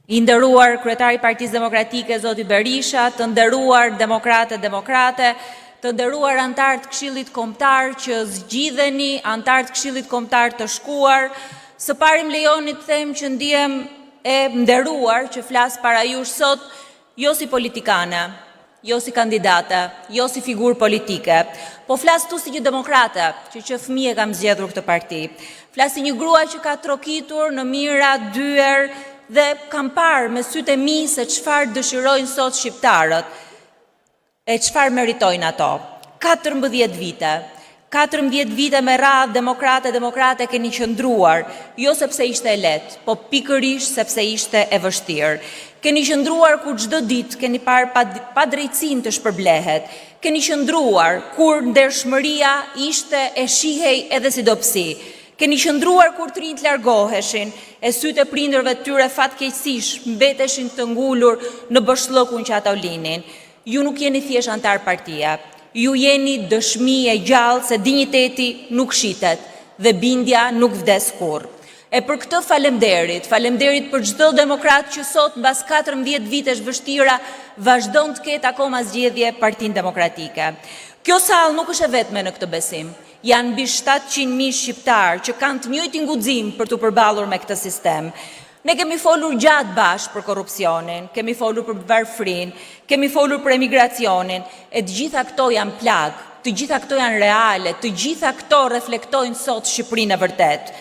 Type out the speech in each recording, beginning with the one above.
I nderuar kryetari i Partisë Demokratike zoti Berisha, të nderuar demokrate, të nderuar anëtar të Këshillit Kombëtar që zgjidheni, anëtar të Këshillit Kombëtar të shkuar, së pari më lejoni të them që ndihem e nderuar që flas para jush sot, jo si politikane, jo si kandidate, jo si figurë politike, po flas tu si një demokrate, që fëmijë kam zgjedhur këtë parti. Flas si një grua që ka trokitur në mira, dyer dhe kam parë me sytë e mi se çfarë dëshirojnë sot shqiptarët e çfarë meritojnë ato. 14 vite me radhë demokrate keni qëndruar, jo sepse ishte e lehtë, po pikërisht sepse ishte e vështirë. Keni qëndruar kur çdo ditë keni parë pa drejtësinë të shpërblehet. Keni qëndruar kur ndershmëria ishte e shihej edhe si dobësi. Keni qëndruar kur të rinjt largoheshin, e sytë e prindërve të tyre fatkeqësisht mbeteshin të ngulur në bëshllëkun që ata linin. Ju nuk jeni thjesht antar partia, ju jeni dëshmi e gjallë se dinjiteti nuk shitet dhe bindja nuk vdes kurrë. E për këtë falemderit për çdo demokrat që sot mbas 14 vitesh vështira vazhdon të ketë akoma zgjedhje Partinë Demokratike. Kjo sallë nuk është e vetme në këtë besim. Janë mbi 700.000 shqiptarë që kanë të njëjtin guxim për të përballur me këtë sistem. Ne kemi folur gjatë bashkë për korrupsionin, kemi folur për varfrinë, kemi folur për emigracionin, e të gjitha këto janë plagë, të gjitha këto janë reale, të gjitha këto reflektojnë sot Shqipërinë e vërtet.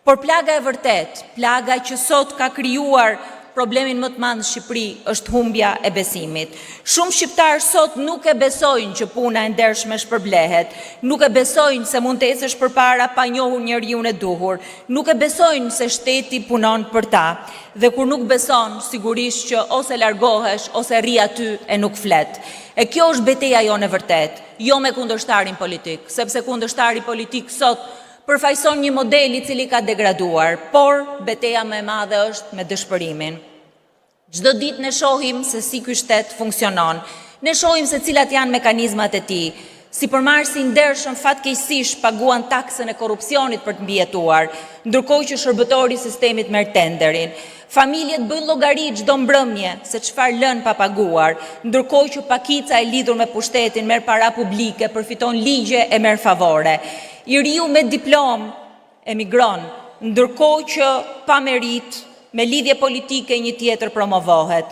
Por plaga e vërtet, plaga që sot ka krijuar problemin më të madh në Shqipëri është humbja e besimit. Shumë shqiptarë sot nuk e besojnë që puna e ndershme shpërblehet, nuk e besojnë se mund të ecësh përpara pa njohur njeriun e duhur, nuk e besojnë se shteti punon për ta. Dhe kur nuk beson, sigurisht që ose largohesh ose rri aty e nuk flet. E kjo është betejë jonë e vërtet, jo me kundërshtarin politik, sepse kundërshtari politik sot përfaqëson një model i cili ka degraduar, por betejë më e madhe është me dëshpërimin. Çdo ditë ne shohim se si ky shtet funksionon. Ne shohim se cilat janë mekanizmat e tij. Sipërmarrësi i ndershëm fatkeqësisht paguan taksën e korrupsionit për të mbijetuar, ndërkohë që shërbëtori i sistemit merr tenderin. Familjet bëjnë llogari çdo mbrëmje se çfarë lën pa paguar, ndërkohë që pakica e lidhur me pushtetin merr para publike, përfiton ligje e merr favore. I riu me diplomë emigron, ndërkohë që pa merit, me lidhje politike një tjetër promovohet.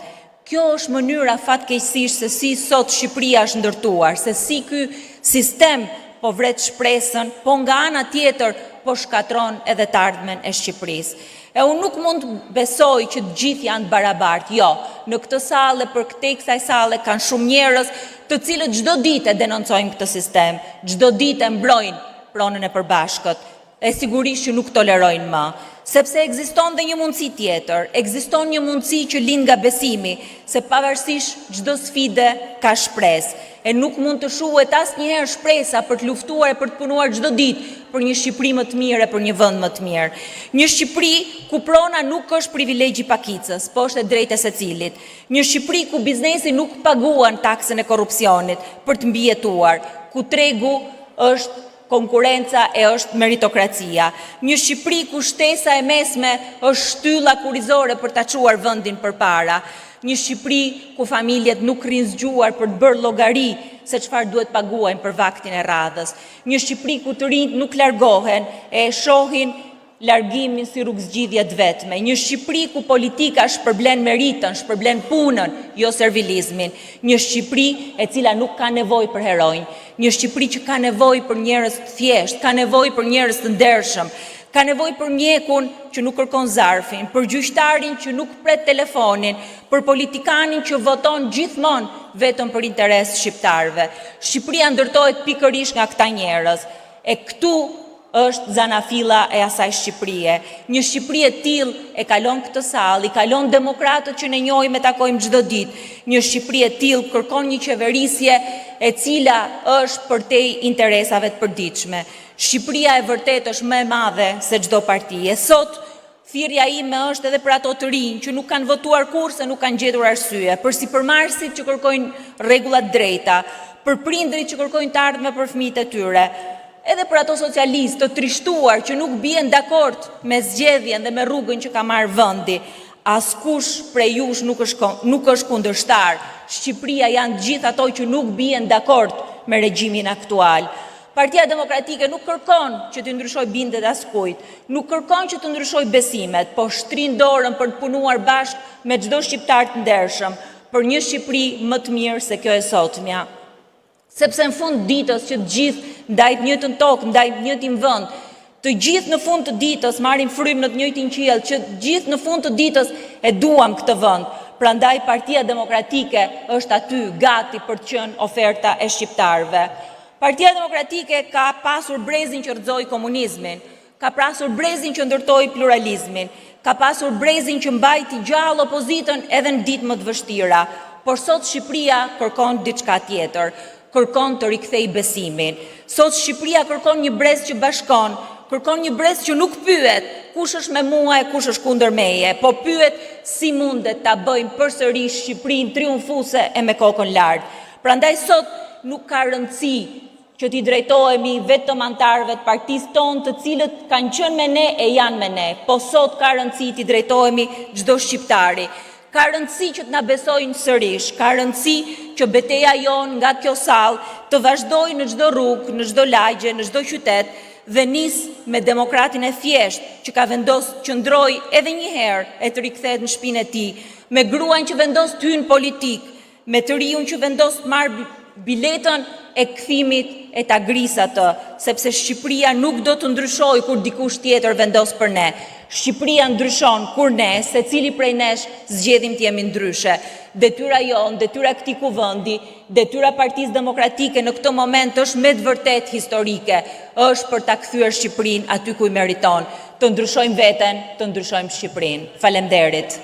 Kjo është mënyra fatkeqësisht se si sot Shqipëria është ndërtuar, se si ky sistem po vret shpresën, po nga ana tjetër po shkatron edhe të ardhmen e Shqipërisë. E unë nuk mund të besoj që të gjithë janë barabartë, jo. Në këtë sallë, për kësaj sallë kanë shumë njerëz të cilët çdo ditë e denoncojnë këtë sistem, çdo ditë e mbrojnë pronën e përbashkët, e sigurisht që nuk tolerojnë më. Sepse ekziston dhe një mundësi tjetër, ekziston një mundësi që lind nga besimi, se pavarësisht çdo sfide ka shpresë, e nuk mund të shuhet asnjëherë shpresa për të luftuar e për të punuar çdo ditë për një Shqipëri më të mirë e për një vend më të mirë. Një Shqipëri ku prona nuk është privilegji i pakicës, po është e drejtë e secilit. Një Shqipëri ku biznesi nuk paguan taksën e korrupsionit për të mbijetuar, ku tregu është konkurenca e është meritokracia. Një Shqipëri ku shtesa e mesme është shtylla kurrizore për ta çuar vendin përpara. Një Shqipëri ku familjet nuk rrinë zgjuar për të bërë llogari se çfarë duhet paguajnë për vaktin e radhës. Një Shqipëri ku të rinjt nuk largohen e shohin largimin si rrugëzgjidhje të vetme. Një Shqipëri ku politika shpërblen meritën, shpërblen punën, jo servilizmin. Një Shqipëri e cila nuk ka nevojë për heronj. Një Shqipëri që ka nevojë për njerëz të thjeshtë, ka nevojë për njerëz të ndershëm, ka nevojë për mjekun që nuk kërkon zarfin, për gjyqtarin që nuk pret telefonin, për politikanin që voton gjithmonë vetëm për interes shqiptarëve. Shqipëria ndërtohet pikërisht nga këta njerëz. E këtu është zanafilla e asaj Shqipërie. Një Shqipëri e tillë e kalon këtë sallë, i kalon demokratët që ne njohim e takojmë çdo ditë. Një Shqipëri e tillë kërkon një qeverisje e cila është përtej interesave të përditshme. Shqipëria e vërtet është më e madhe se çdo parti. E sot thirrja ime është edhe për ato të rinj që nuk kanë votuar kurrë se nuk kanë gjetur arsye, për sipërmarrësit që kërkojnë rregulla të drejta, për prindërit që kërkojnë të ardhme për fëmijët e tyre. Edhe për ato socialistë të trishtuar që nuk bien dakord me zgjedhjen dhe me rrugën që ka marrë vendi. askush prej jush nuk është kundërshtar. Shqipëria janë gjithë ato që nuk bien dakord me regjimin aktual. Partia Demokratike nuk kërkon që të ndryshoj bindet askujt, nuk kërkon që të ndryshoj besimet, po shtrin dorën për të punuar bashkë me çdo shqiptar të ndershëm për një Shqipëri më të mirë se kjo e sotmja. Sepse në fund ditës që të gjithë ndajt njëjtën tokë, ndajt njëjtin vend, të gjithë në fund të ditës marrin frymë në të njëjtin qiell, që të gjithë në fund të ditës e duam këtë vend. Prandaj Partia Demokratike është aty gati për të qenë oferta e shqiptarëve. Partia Demokratike ka pasur brezin që rrëzoi komunizmin, ka pasur brezin që ndërtoi pluralizmin, ka pasur brezin që mbajti gjallë opozitën edhe në ditë më të vështira, por sot Shqipëria kërkon diçka tjetër, kërkon të rikthej besimin. Sot Shqipëria kërkon një brez që bashkon, kërkon një brez që nuk pyet kush është me mua e kush është kundër meje, po pyet si mundet ta bëjmë përsëri Shqipërinë triumfuese e me kokën lart. Prandaj sot nuk ka rëndësi që t'i drejtohemi vetëm antarëve të partisë tonë, të cilët kanë qenë me ne e janë me ne, po sot ka rëndësi t'i drejtohemi çdo shqiptari. Ka rëndësi që t'na besojnë sërish, ka rëndësi që betejë jonë nga kjo sallë të vazhdojë në çdo rrugë, në çdo lagje, në çdo qytet dhe nis me demokratin e thjeshtë që ka vendosur që ndroj edhe një herë e të rikthehet në shtëpinë e tij, me gruan që vendos të hyjë politik, me të riun që vendos të marrë biletën e kthimit e ta grisë atë, sepse Shqipëria nuk do të ndryshojë kur dikush tjetër vendos për ne. Shqipëria ndryshon kur ne, secili prej nesh, zgjedhim të jemi ndryshe. Detyra jonë, detyra këtij kuvendi, detyra Partisë Demokratike në këtë moment është me të vërtet historike, është për ta kthyer Shqipërinë aty ku i meriton. Të ndryshojmë veten, të ndryshojmë Shqipërinë. Faleminderit.